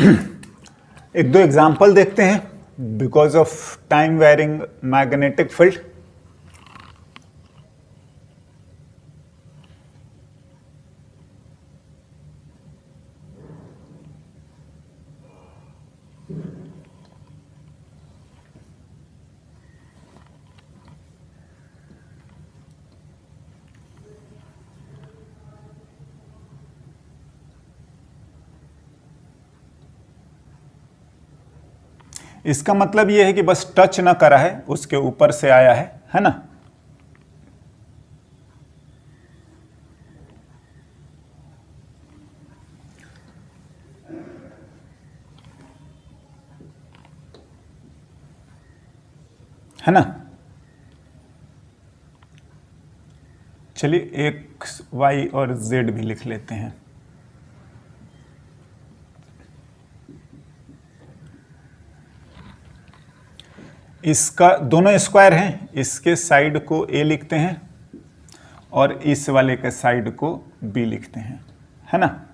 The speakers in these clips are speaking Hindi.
एक दो एग्जाम्पल देखते हैं because of time varying magnetic field. इसका मतलब यह है कि बस टच ना करा है, उसके ऊपर से आया है ना। है ना। चलिए एक्स वाई और जेड भी लिख लेते हैं। इसका दोनों स्क्वायर हैं, इसके साइड को ए लिखते हैं और इस वाले के साइड को बी लिखते हैं, है ना।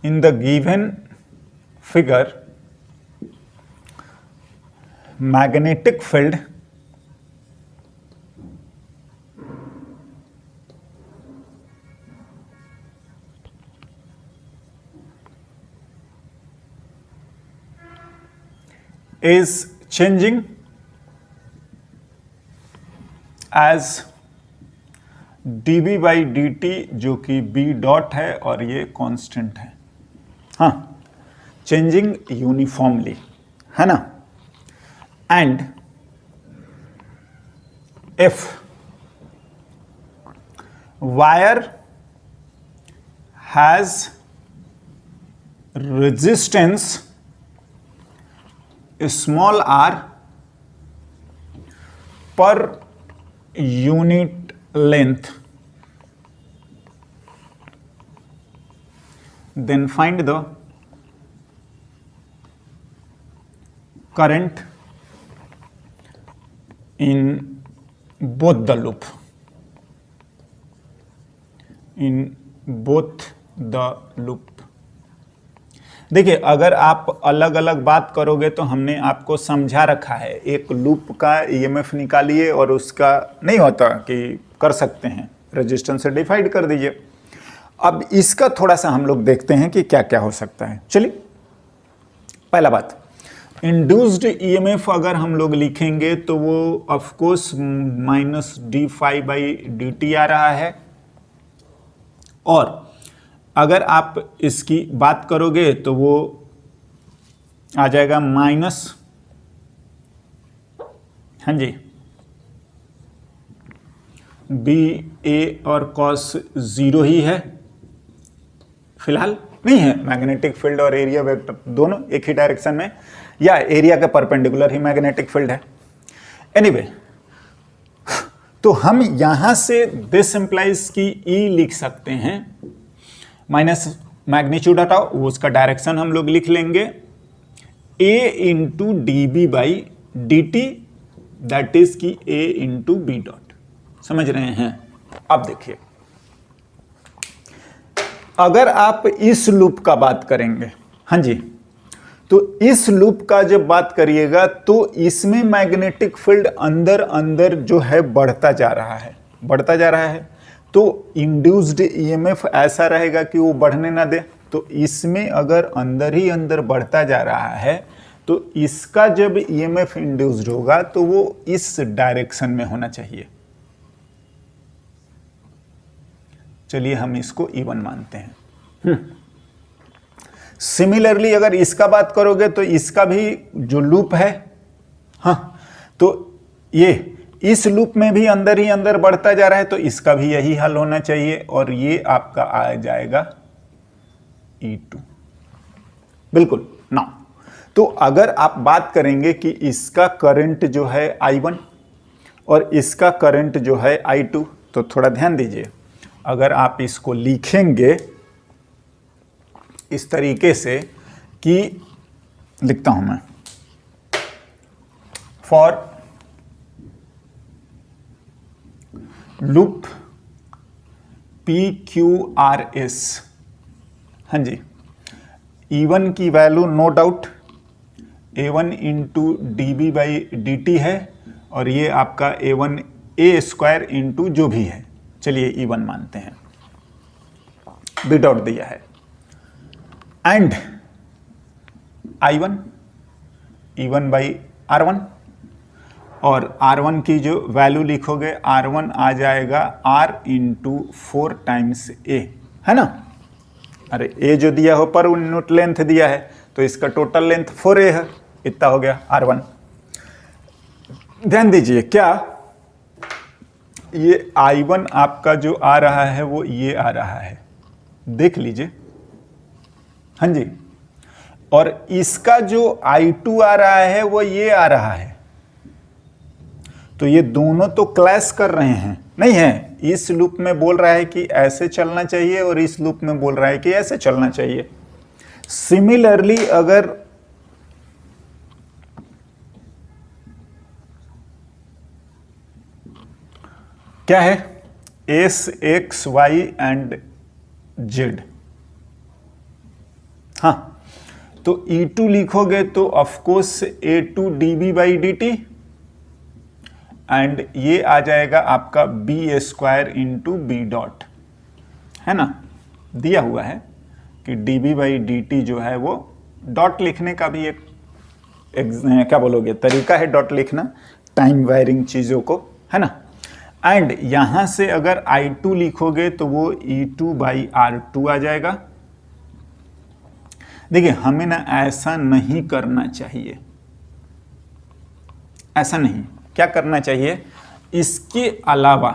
In the given figure, magnetic field is changing as dB by dt, जो कि b डॉट है और ये कांस्टेंट है। हाँ, चेंजिंग यूनिफॉर्मली, है ना। And if wire has resistance small r per unit length, then find the current in both the loop, in both the loop। देखिए, अगर आप अलग अलग बात करोगे तो हमने आपको समझा रखा है, एक लूप का ईएमएफ निकालिए और उसका नहीं होता कि कर सकते हैं, रेजिस्टेंस से डिवाइड कर दीजिए। अब इसका थोड़ा सा हम लोग देखते हैं कि क्या क्या हो सकता है। चलिए, पहला बात, इंड्यूस्ड ईएमएफ अगर हम लोग लिखेंगे तो वो of course minus D phi by D t आ रहा है, और अगर आप इसकी बात करोगे तो वो आ जाएगा माइनस, हाँ जी, बी ए और कॉस जीरो ही है, फिलहाल नहीं है। मैग्नेटिक फील्ड और एरिया वेक्टर दोनों एक ही डायरेक्शन में, या एरिया के परपेंडिकुलर ही मैग्नेटिक फील्ड है। एनीवे, तो हम यहां से दिस इंप्लाइज की ई लिख सकते हैं, माइनस मैग्नीट्यूड हटाओ, वो उसका डायरेक्शन हम लोग लिख लेंगे a into D B by D T, that is की a इंटू बी डॉट। समझ रहे हैं। अब देखिए, अगर आप इस लूप का बात करेंगे, हाँ जी, तो इस लूप का जब बात करिएगा तो इसमें मैग्नेटिक फील्ड अंदर अंदर जो है बढ़ता जा रहा है, बढ़ता जा रहा है। तो इंड्यूस्ड ईएमएफ ऐसा रहेगा कि वो बढ़ने ना दे। तो इसमें अगर अंदर ही अंदर बढ़ता जा रहा है तो इसका जब ईएमएफ इंड्यूस्ड होगा तो वो इस डायरेक्शन में होना चाहिए। चलिए हम इसको E1 मानते हैं। सिमिलरली अगर इसका बात करोगे तो इसका भी जो लूप है, हाँ, तो ये इस लूप में भी अंदर ही अंदर बढ़ता जा रहा है, तो इसका भी यही हल होना चाहिए, और ये आपका आ जाएगा E2। बिल्कुल ना। तो अगर आप बात करेंगे कि इसका करंट जो है I1 और इसका करंट जो है I2, तो थोड़ा ध्यान दीजिए, अगर आप इसको लिखेंगे इस तरीके से कि, लिखता हूं मैं, फॉर लूप PQRS। हाँ जी, E1 की value no doubt A1 into dB/dt है, और ये आपका A1 A² इंटू जो भी है, चलिए E1 मानते हैं, बी डॉट दिया है, एंड I1 E1/R1, और R1 की जो वैल्यू लिखोगे, R1 आ जाएगा R इंटू 4 टाइम्स A, है ना। अरे A जो दिया हो पर यूनिट लेंथ दिया है, तो इसका टोटल लेंथ 4A है, इतना हो गया R1। ध्यान दीजिए, क्या ये I1 आपका जो आ रहा है वो ये आ रहा है, देख लीजिए, हाँ जी, और इसका जो I2 आ रहा है वो ये आ रहा है, तो ये दोनों तो क्लैश कर रहे हैं, नहीं है। इस लूप में बोल रहा है कि ऐसे चलना चाहिए, और इस लूप में बोल रहा है कि ऐसे चलना चाहिए। सिमिलरली अगर क्या है, S X Y and Z, हाँ, तो E2 लिखोगे तो ऑफकोर्स A2 dB/dt, एंड ये आ जाएगा आपका B² इंटू बी डॉट, है ना। दिया हुआ है कि dB/dt जो है वो डॉट लिखने का भी एक क्या बोलोगे तरीका है, डॉट लिखना टाइम वायरिंग चीज़ों को, है ना। एंड यहां से अगर I2 लिखोगे तो वो E2/R2 आ जाएगा। देखिए, हमें ना ऐसा नहीं करना चाहिए, ऐसा नहीं, क्या करना चाहिए, इसके अलावा,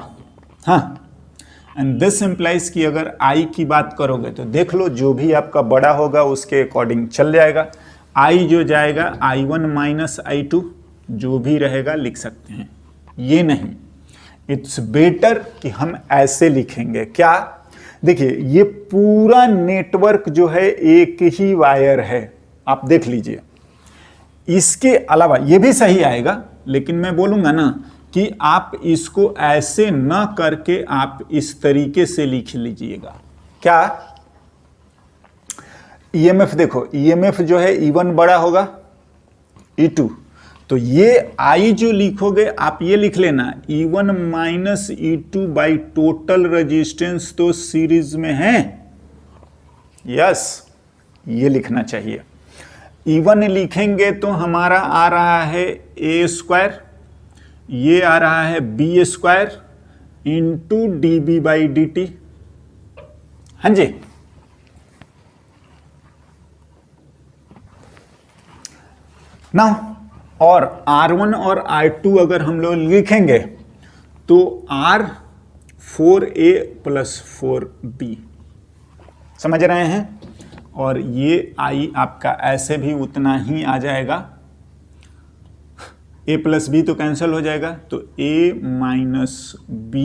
हाँ, एंड दिस इंप्लाइज कि अगर I की बात करोगे तो देख लो, जो भी आपका बड़ा होगा उसके अकॉर्डिंग चल जाएगा। I जो जाएगा I1 माइनस I2, जो भी रहेगा लिख सकते हैं, ये नहीं। इट्स बेटर कि हम ऐसे लिखेंगे, क्या, देखिए ये पूरा नेटवर्क जो है एक ही वायर है, आप देख लीजिए। इसके अलावा ये भी सही आएगा, लेकिन मैं बोलूंगा ना कि आप इसको ऐसे न करके आप इस तरीके से लिख लीजिएगा। क्या, ईएमएफ देखो, ईएमएफ जो है E1 बड़ा होगा E2, तो ये I जो लिखोगे आप ये लिख लेना, E1 minus E2 by total resistance तो सीरीज में है, यस, ये लिखना चाहिए। E1 लिखेंगे तो हमारा आ रहा है A², ये आ रहा है B² इंटू dB/dt, हाँ जी। ना, और R1 और R2 अगर हम लोग लिखेंगे तो R4A प्लस 4B, समझ रहे हैं, और ये I आपका ऐसे भी उतना ही आ जाएगा, A प्लस B तो कैंसिल हो जाएगा, तो A minus B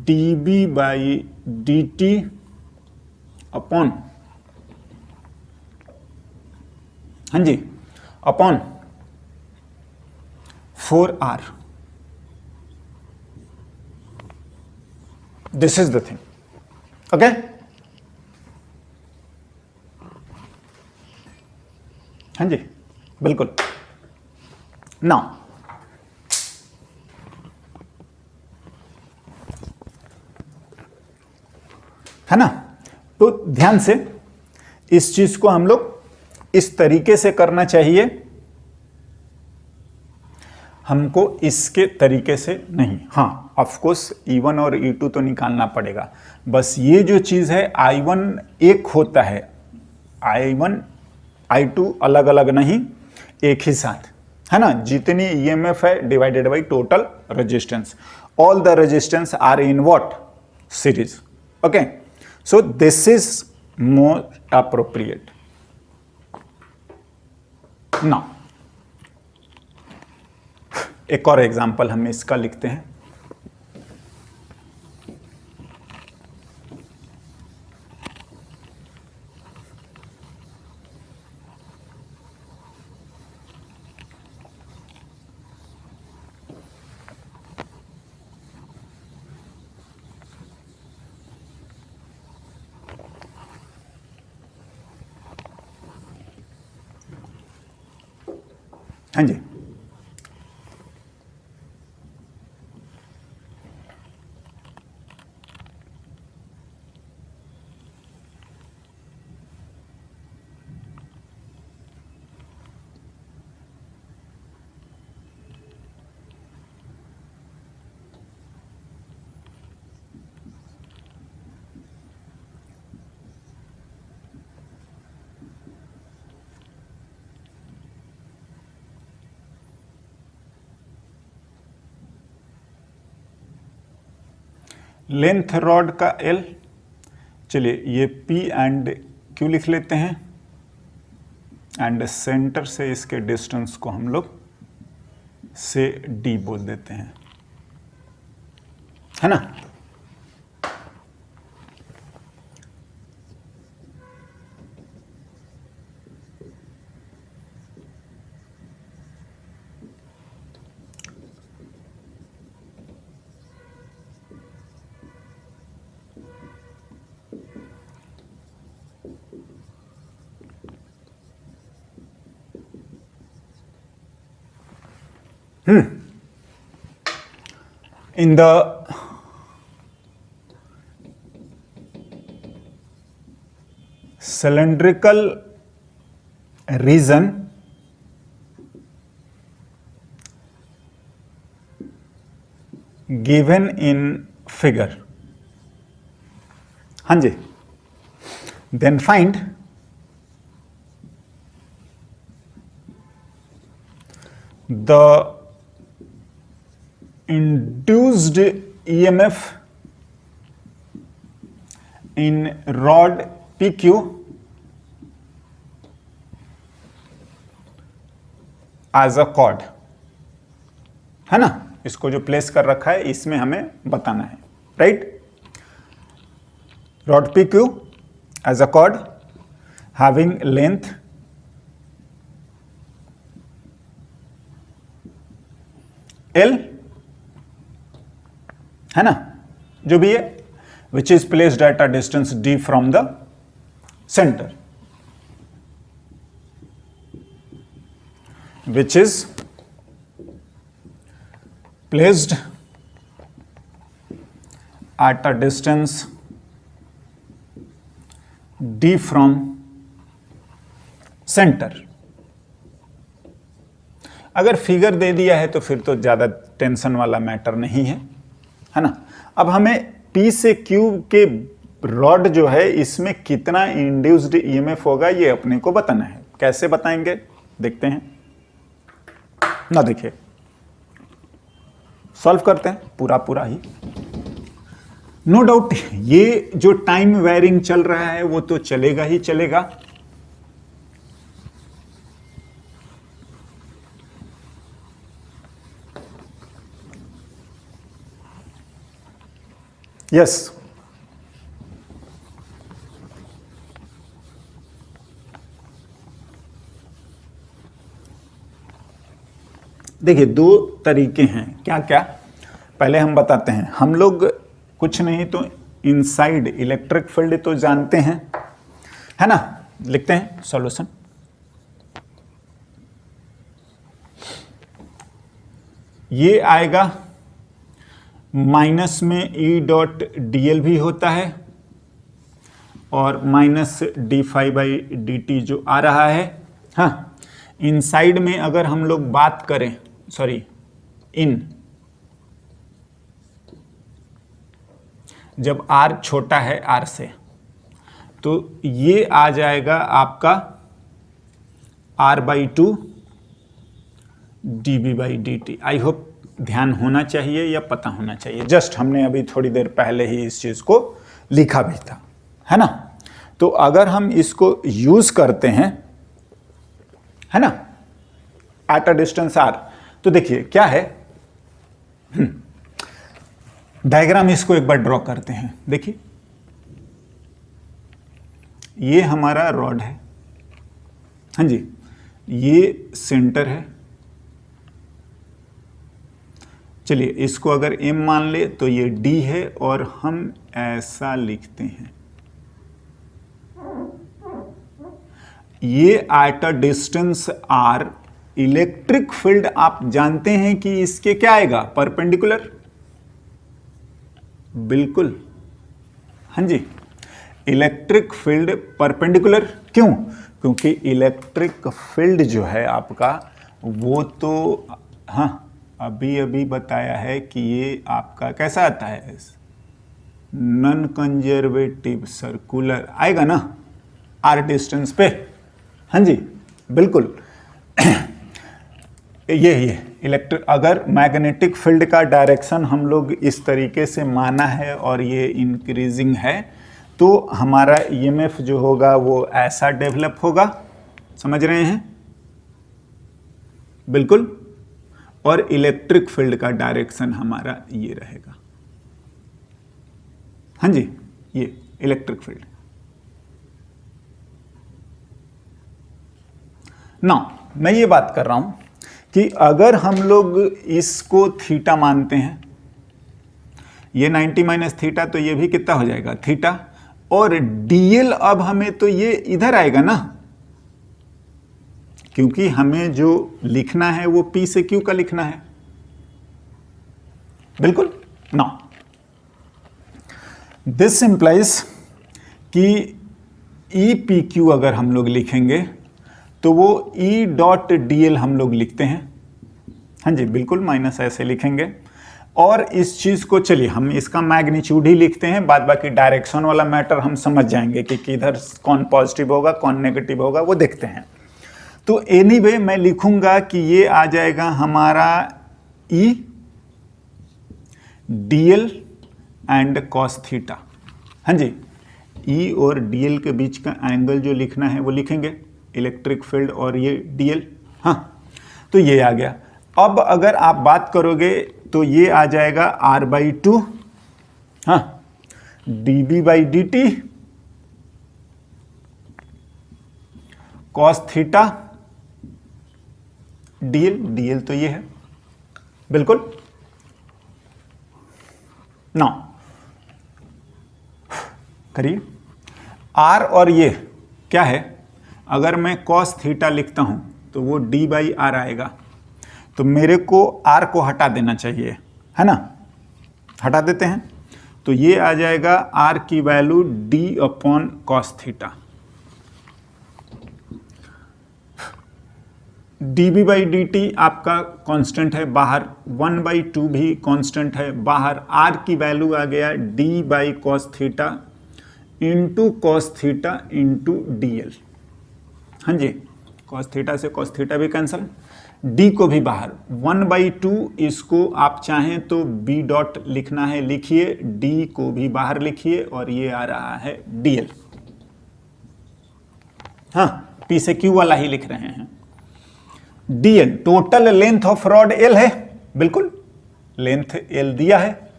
dB/dt upon, हाँ जी, upon 4R, this is the thing, okay. हाँ जी, बिल्कुल। नाउ है ना, तो ध्यान से इस चीज को हम लोग इस तरीके से करना चाहिए, हमको इसके तरीके से नहीं। हाँ, ऑफ कोर्स E1 और E2 तो निकालना पड़ेगा, बस ये जो चीज है I1 एक होता है, I1 I2 अलग अलग नहीं, एक ही साथ, है ना। जितनी EMF है divided by total resistance, all the resistance are in what, series, okay. So this is more appropriate. Now एक और एग्जांपल हम इसका लिखते हैं। हाँ जी, लेंथ रॉड का एल, चलिए ये पी एंड क्यू लिख लेते हैं, एंड सेंटर से इसके डिस्टेंस को हम लोग से डी बोल देते हैं, है ना। In the cylindrical region, given in figure, हाँ जी, then find the induced EMF in rod PQ as a chord, है ना। इसको जो प्लेस कर रखा है इसमें हमें बताना है, right. Rod PQ as a chord having length L, है ना, जो भी है, which is placed at a distance d from the center, which is placed at a distance d from center। अगर फिगर दे दिया है तो फिर तो ज़्यादा टेंशन वाला मैटर नहीं है, है ना। अब हमें P से Q के रॉड जो है इसमें कितना इंड्यूस्ड ईएमएफ होगा ये अपने को बताना है। कैसे बताएंगे देखते हैं ना, देखिए सॉल्व करते हैं पूरा ही। नो डाउट ये जो टाइम वेयरिंग चल रहा है वो तो चलेगा ही चलेगा, यस। देखिए दो तरीके हैं, क्या क्या पहले हम बताते हैं। हम लोग कुछ नहीं तो इनसाइड इलेक्ट्रिक फील्ड तो जानते हैं, है ना। लिखते हैं सॉल्यूशन। ये आएगा माइनस में ई डॉट डी एल भी होता है और minus D phi by D T जो आ रहा है। हाँ, इनसाइड में अगर हम लोग बात करें, सॉरी इन, जब आर छोटा है आर से, तो ये आ जाएगा आपका R by two D B by D T. I hope ध्यान होना चाहिए या पता होना चाहिए, जस्ट हमने अभी थोड़ी देर पहले ही इस चीज को लिखा भी था, है ना। तो अगर हम इसको यूज करते हैं, है ना, एट अ डिस्टेंस आर, तो देखिए क्या है, डायग्राम इसको एक बार ड्रॉ करते हैं। देखिए ये हमारा रॉड है, हाँ जी, ये सेंटर है। चलिए इसको अगर M मान ले तो ये D है और हम ऐसा लिखते हैं, ये at a distance R electric field आप जानते हैं कि इसके क्या आएगा, परपेंडिकुलर। बिल्कुल, हाँ जी, इलेक्ट्रिक फील्ड परपेंडिकुलर। क्यों? क्योंकि इलेक्ट्रिक फील्ड जो है आपका वो तो, हाँ अभी अभी बताया है कि ये आपका कैसा आता है, नॉन कंजर्वेटिव सर्कुलर आएगा ना, आर डिस्टेंस पे। हाँ जी बिल्कुल। ये इलेक्ट्रिक, अगर मैग्नेटिक फील्ड का डायरेक्शन हम लोग इस तरीके से माना है और ये इंक्रीजिंग है, तो हमारा ईएमएफ जो होगा वो ऐसा डेवलप होगा, समझ रहे हैं? बिल्कुल। और इलेक्ट्रिक फील्ड का डायरेक्शन हमारा ये रहेगा। हाँ जी, ये इलेक्ट्रिक फील्ड। ना मैं ये बात कर रहा हूं कि अगर हम लोग इसको थीटा मानते हैं, ये 90 माइनस थीटा, तो ये भी कितना हो जाएगा, थीटा। और डीएल अब हमें तो ये इधर आएगा ना, क्योंकि हमें जो लिखना है वो P से Q का लिखना है। बिल्कुल ना, दिस इंप्लाइज कि EPQ अगर हम लोग लिखेंगे तो वो E डॉट DL हम लोग लिखते हैं। हाँ जी बिल्कुल, माइनस ऐसे लिखेंगे। और इस चीज को चलिए हम इसका मैग्नीट्यूड ही लिखते हैं, बाद बाकी डायरेक्शन वाला मैटर हम समझ जाएंगे कि किधर कौन पॉजिटिव होगा कौन नेगेटिव होगा, वो देखते हैं। तो एनीवे मैं लिखूंगा कि ये आ जाएगा हमारा E DL and cos theta. हाँ जी, E और DL के बीच का एंगल जो लिखना है वो लिखेंगे, इलेक्ट्रिक फील्ड और ये DL। हाँ, तो ये आ गया। अब अगर आप बात करोगे तो ये आ जाएगा R/2, हाँ, dB/dt कॉस थीटा DL तो ये है। बिल्कुल ना, करिए। R और ये क्या है, अगर मैं कॉस थीटा लिखता हूं तो वो D/R आएगा, तो मेरे को R को हटा देना चाहिए, है ना, हटा देते हैं। तो ये आ जाएगा R की वैल्यू D/cos थीटा। dB/dt आपका कांस्टेंट है बाहर, 1/2 भी कांस्टेंट है बाहर। R की वैल्यू आ गया D/cos theta into cos theta into DL। हाँ जी, cos थीटा से cos थीटा भी कैंसल, D को भी बाहर, 1/2 इसको आप चाहें तो B डॉट लिखना है लिखिए, D को भी बाहर लिखिए, और ये आ रहा है DL। हाँ, P से Q वाला ही लिख रहे हैं। DL total length of rod L है, बिल्कुल लेंथ L दिया है।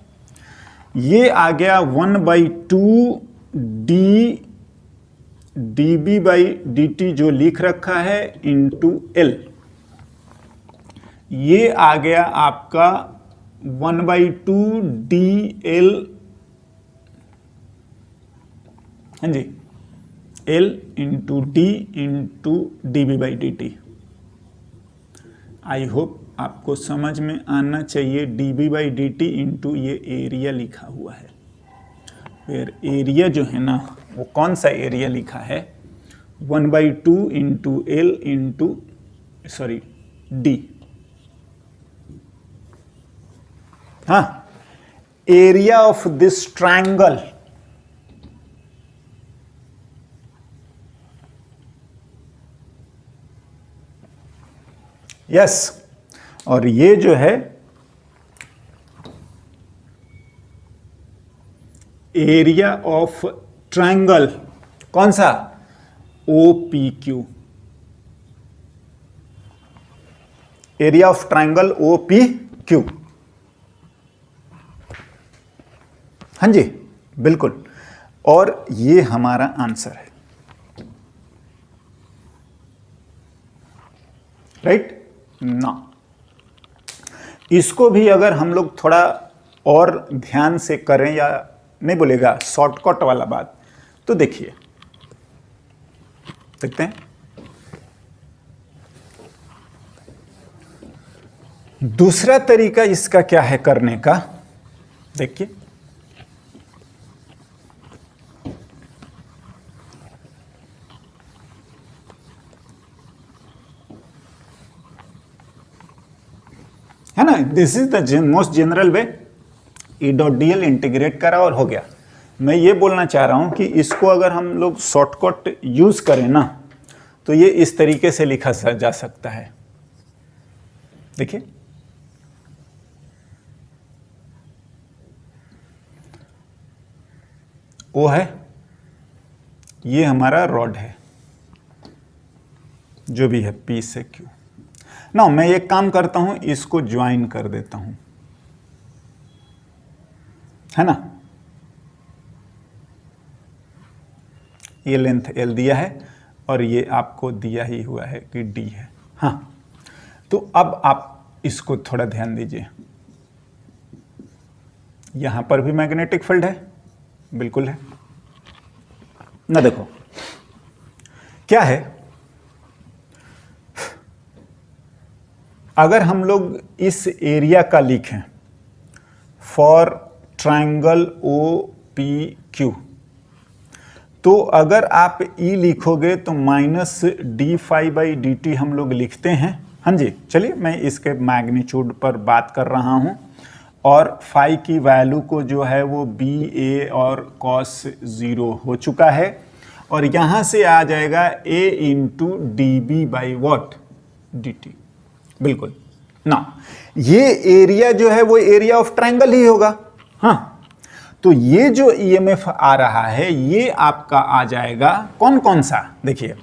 ये आ गया 1/2 dB/dt जो लिख रखा है इंटू L। ये आ गया आपका 1/2 DL, हाँ जी, L into D into dB/dt। I hope आपको समझ में आना चाहिए। dB/dt इंटू ये एरिया लिखा हुआ है, फिर एरिया जो है ना वो कौन सा एरिया लिखा है, 1/2 into L into sorry D। हाँ, area of this triangle, yes. और ये जो है एरिया ऑफ ट्रायंगल कौन सा, OPQ, area of triangle OPQ। हाँ जी बिल्कुल, और ये हमारा आंसर है, राइट ना। इसको भी अगर हम लोग थोड़ा और ध्यान से करें, या नहीं बोलेगा शॉर्टकट वाला बात, तो देखिए, देखते हैं। दूसरा तरीका इसका क्या है करने का, देखिए है ना, this is the most general way, E.dl integrate करा और हो गया। मैं ये बोलना चाह रहा हूं कि इसको अगर हम लोग शॉर्टकट यूज करें ना तो ये इस तरीके से लिखा जा सकता है, देखिए O है, ये हमारा रॉड है जो भी है P से Q। ना मैं एक काम करता हूं, इसको ज्वाइन कर देता हूं, है ना, ये लेंथ L दिया है और ये आपको दिया ही हुआ है कि D है। हाँ, तो अब आप इसको थोड़ा ध्यान दीजिए, यहां पर भी मैग्नेटिक फील्ड है, बिल्कुल है ना। देखो क्या है, अगर हम लोग इस एरिया का लिखें फॉर ट्रायंगल OPQ, तो अगर आप E लिखोगे तो -d∅dt हम लोग लिखते हैं। हाँ जी, चलिए मैं इसके मैग्नीट्यूड पर बात कर रहा हूं और फाई की वैल्यू को जो है वो BA और cos 0 हो चुका है और यहां से आ जाएगा A इंटू dB/dt, बिल्कुल ना। ये एरिया जो है वो एरिया ऑफ ट्रायंगल ही होगा। हाँ, तो ये जो EMF आ रहा है ये आपका आ जाएगा कौन कौन सा, देखिए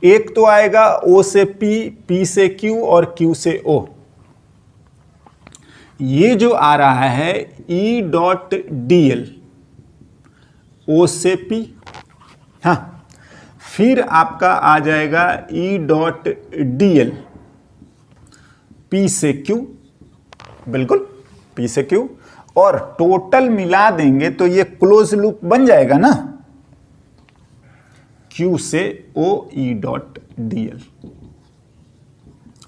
एक तो आएगा O से P, P से Q और Q से O। ये जो आ रहा है E.dl O से P, हाँ, फिर आपका आ जाएगा E.dl P से Q, बिल्कुल P से Q, और टोटल मिला देंगे तो ये क्लोज लूप बन जाएगा ना, Q से O E.dl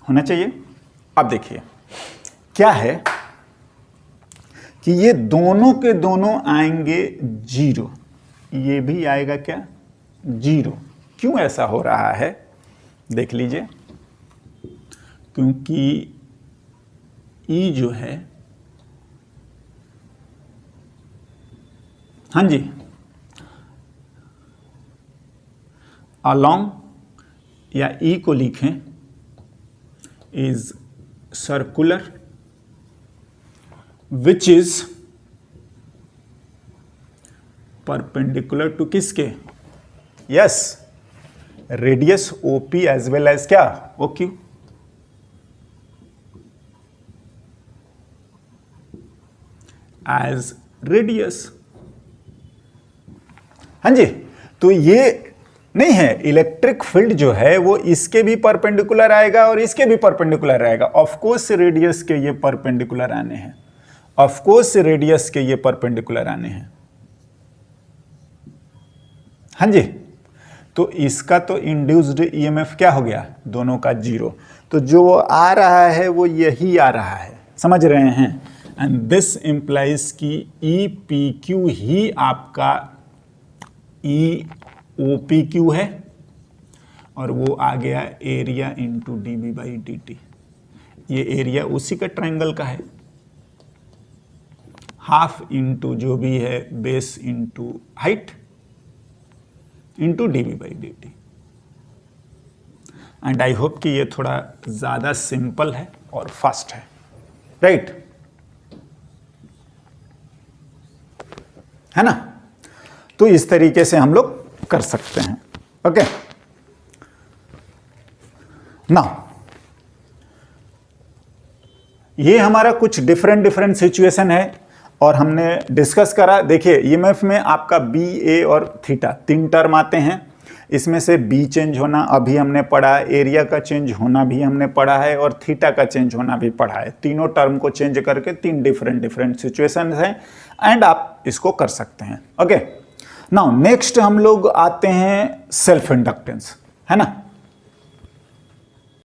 होना चाहिए। अब देखिए क्या है कि ये दोनों के दोनों आएंगे 0, ये भी आएगा क्या 0। क्यों ऐसा हो रहा है देख लीजिए, क्योंकि E जो है, हाँ जी, along या E को लिखें is circular which is perpendicular to किसके, yes, radius OP as well as क्या OQ। as radius, हाँ जी, तो ये नहीं है, इलेक्ट्रिक फील्ड जो है वो इसके भी परपेंडिकुलर आएगा और इसके भी परपेंडिकुलर आएगा। ऑफ कोर्स रेडियस के ये परपेंडिकुलर आने हैं, ऑफ कोर्स रेडियस के ये परपेंडिकुलर आने हैं, हाँ जी। तो इसका तो इंड्यूस्ड EMF क्या हो गया, दोनों का 0। तो जो आ रहा है वो यही आ रहा है, समझ रहे हैं। एंड दिस इंप्लाइज कि EPQ ही आपका EOPQ है और वो आ गया एरिया इंटू dB/dt। ये एरिया उसी का ट्रायंगल का है, हाफ इंटू जो भी है base into height into dB/dt। And I hope कि ये थोड़ा ज़्यादा सिंपल है और फास्ट है, राइट, है ना। तो इस तरीके से हम लोग कर सकते हैं, ओके। नाउ ये हमारा कुछ डिफरेंट सिचुएशन है और हमने डिस्कस करा। देखिए EMF में आपका B, A और थीटा 3 टर्म आते हैं, इसमें से B चेंज होना अभी हमने पढ़ा, एरिया का चेंज होना भी हमने पढ़ा है और थीटा का चेंज होना भी पढ़ा है। तीनों टर्म को चेंज करके 3 डिफरेंट सिचुएशन हैं एंड आप इसको कर सकते हैं, ओके। नाउ नेक्स्ट हम लोग आते हैं सेल्फ इंडक्टेंस, है ना।